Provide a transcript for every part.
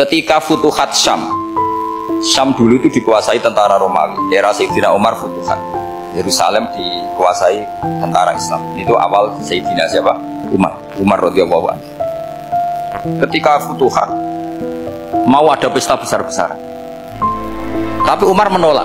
Ketika Futuhat Syam dulu itu dikuasai tentara Romawi. Era Sayyidina Umar Futuhat. Yerusalem dikuasai tentara Islam. Itu awal Sayyidina siapa? Umar radhiyallahu anhu. Ketika Futuhat mau ada pesta besar-besaran. Tapi Umar menolak.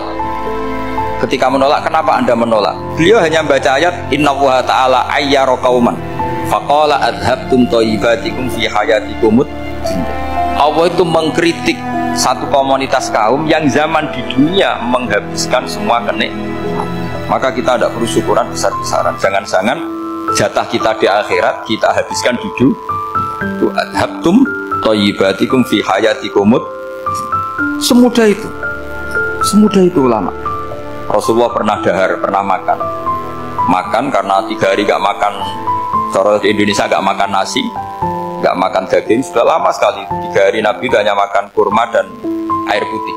Ketika menolak, kenapa Anda menolak? Beliau hanya baca ayat Innallaha ta'ala ayyara qauman faqala adhabtum thayyibatikum fi hayatikumud dunya. Allah itu mengkritik satu komunitas kaum yang zaman di dunia menghabiskan semua kenikmatan. Maka kita tidak perlu syukuran besar-besaran. Jangan-jangan jatah kita di akhirat kita habiskan di dunia. Adhabtum thayyibatikum fi hayatikumud. Semudah itu ulama. Rasulullah pernah dahar, pernah makan karena 3 hari gak makan. Cara di Indonesia gak makan nasi, gak makan daging, sudah lama sekali. 3 hari Nabi itu hanya makan kurma dan air putih.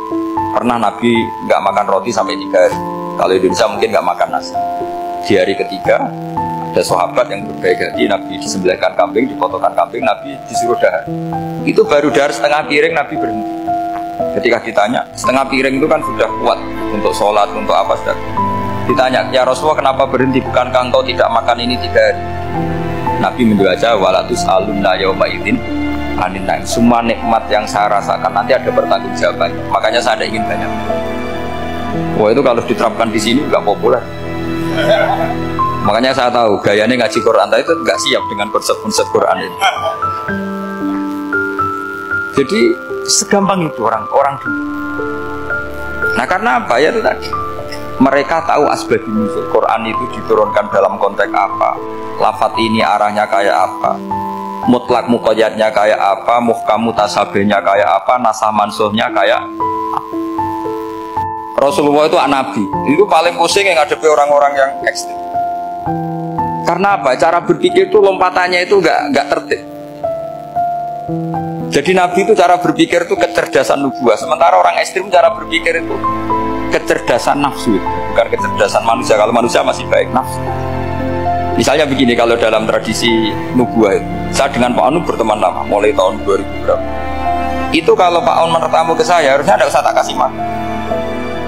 Pernah Nabi gak makan roti sampai 3 hari. Kalau Indonesia mungkin gak makan nasi. Di hari ketiga ada sahabat yang berbaik hati, Nabi disembelihkan kambing, dipotongkan kambing, Nabi disuruh dahar. Itu baru dahar setengah piring, Nabi berhenti. Ketika ditanya, setengah piring itu kan sudah kuat untuk sholat, untuk apa sudah. Ditanya, ya Rasulullah kenapa berhenti? Bukankah engkau tidak makan ini 3 hari? Nabi menjawab, walatus alunna yauma idzin anin naim. Semua nikmat yang saya rasakan nanti ada pertanggungjawaban. Makanya saya ada ingin banyak. Wah, itu kalau diterapkan di sini nggak populer. Makanya saya tahu gayanya ngaji Quran itu nggak siap dengan konsep-konsep Quran ini. Jadi segampang itu orang dulu. Nah karena apa ya itu tadi? Mereka tahu asbab nuzul. Quran itu diturunkan dalam konteks apa? Lafaz ini arahnya kayak apa? Mutlak muqayyadnya kayak apa? Muhkam mutasabihnya kayak apa? Nasah mansuhnya kayak apa? Rasulullah itu nabi. Itu paling pusing yang ngadepi orang-orang yang ekstrim. Karena apa? Cara berpikir itu lompatannya itu nggak tertib. Jadi Nabi itu cara berpikir itu kecerdasan nubuah. Sementara orang ekstrim cara berpikir itu kecerdasan nafsu, bukan kecerdasan manusia. Kalau manusia masih baik, nafsu. Misalnya begini, kalau dalam tradisi nubuah itu, saya dengan Pak Anu berteman lama, mulai tahun 2000 berapa. Itu kalau Pak Anu bertamu ke saya, harusnya tidak usah tak kasih makan,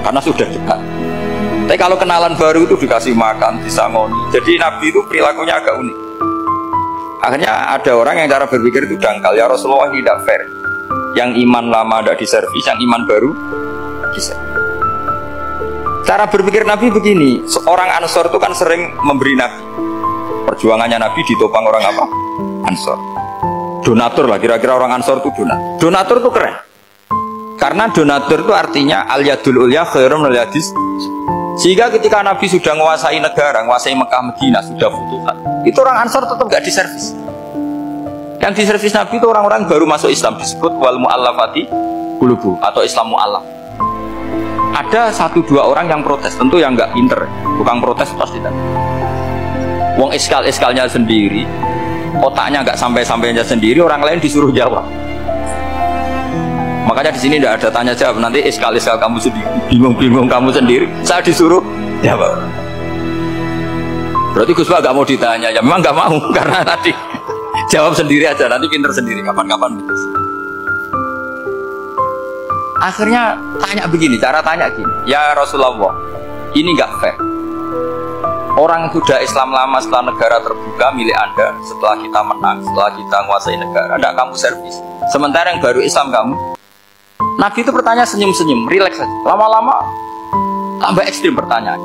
karena sudah dekat. Tapi kalau kenalan baru itu dikasih makan, disangoni. Jadi Nabi itu perilakunya agak unik. Akhirnya ada orang yang cara berpikir itu dangkal. Ya Rasulullah ini tidak fair. Yang iman lama tidak diservis, yang iman baru diservis. Cara berpikir Nabi begini. Seorang Ansor itu kan sering memberi Nabi. Perjuangannya Nabi ditopang orang apa? Ansor. Donatur lah, kira-kira orang Ansor itu donatur. Donatur itu keren. Karena donatur itu artinya al-yadul ulya khairum minal yadis. Sehingga ketika Nabi sudah menguasai negara, menguasai Mekah Medina, sudah futuhat, itu orang Ansor tetap gak diservis. Yang diservis Nabi itu orang-orang baru masuk Islam, disebut wal mu'allafati qulubu atau Islam mu'allaf. Ada 1-2 orang yang protes, tentu yang gak pinter, bukan protes pasti tidak. Wong iskal-iskalnya sendiri, otaknya gak sampai-sampainya sendiri, orang lain disuruh jawab. Makanya di sini tidak ada tanya jawab. Nanti iskal-iskal kamu sendiri, bingung-bingung kamu sendiri, saya disuruh jawab. Berarti Gus Pak gak mau ditanya, ya memang gak mau karena tadi jawab sendiri aja, nanti pinter sendiri kapan-kapan. Akhirnya tanya begini, cara tanya gini, ya Rasulullah, ini gak fair. Orang sudah Islam lama setelah negara terbuka milik Anda, setelah kita menang, setelah kita menguasai negara, tidak kamu servis. Sementara yang baru Islam kamu. Nabi itu bertanya senyum-senyum, rileks saja. Lama-lama tambah ekstrim pertanyaan.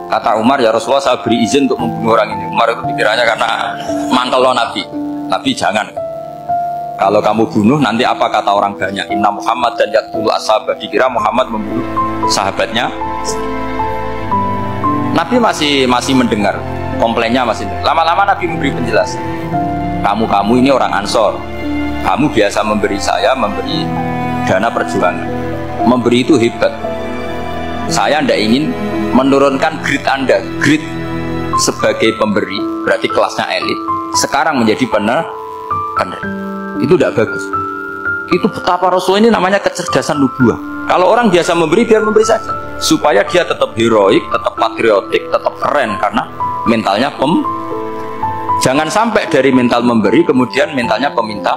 Kata Umar, ya Rasulullah saya beri izin untuk membunuh orang ini. Umar itu pikirannya karena mantel lo Nabi. Nabi jangan. Kalau kamu bunuh nanti apa kata orang banyak? Inna Muhammad dan yaqtul ashabah. Dikira Muhammad membunuh sahabatnya. Nabi masih mendengar, komplainnya masih dengar. Lama-lama Nabi memberi penjelasan. Kamu ini orang Ansor. Kamu biasa memberi saya, memberi dana perjuangan. Memberi itu hebat. Saya tidak ingin menurunkan grade Anda. Grade sebagai pemberi, berarti kelasnya elit. Sekarang menjadi penerima. Itu tidak bagus. Itu betapa Rasul ini namanya kecerdasan nubuah. Kalau orang biasa memberi, biar memberi saja. Supaya dia tetap heroik, tetap patriotik, tetap keren. Karena mentalnya Jangan sampai dari mental memberi, kemudian mentalnya peminta.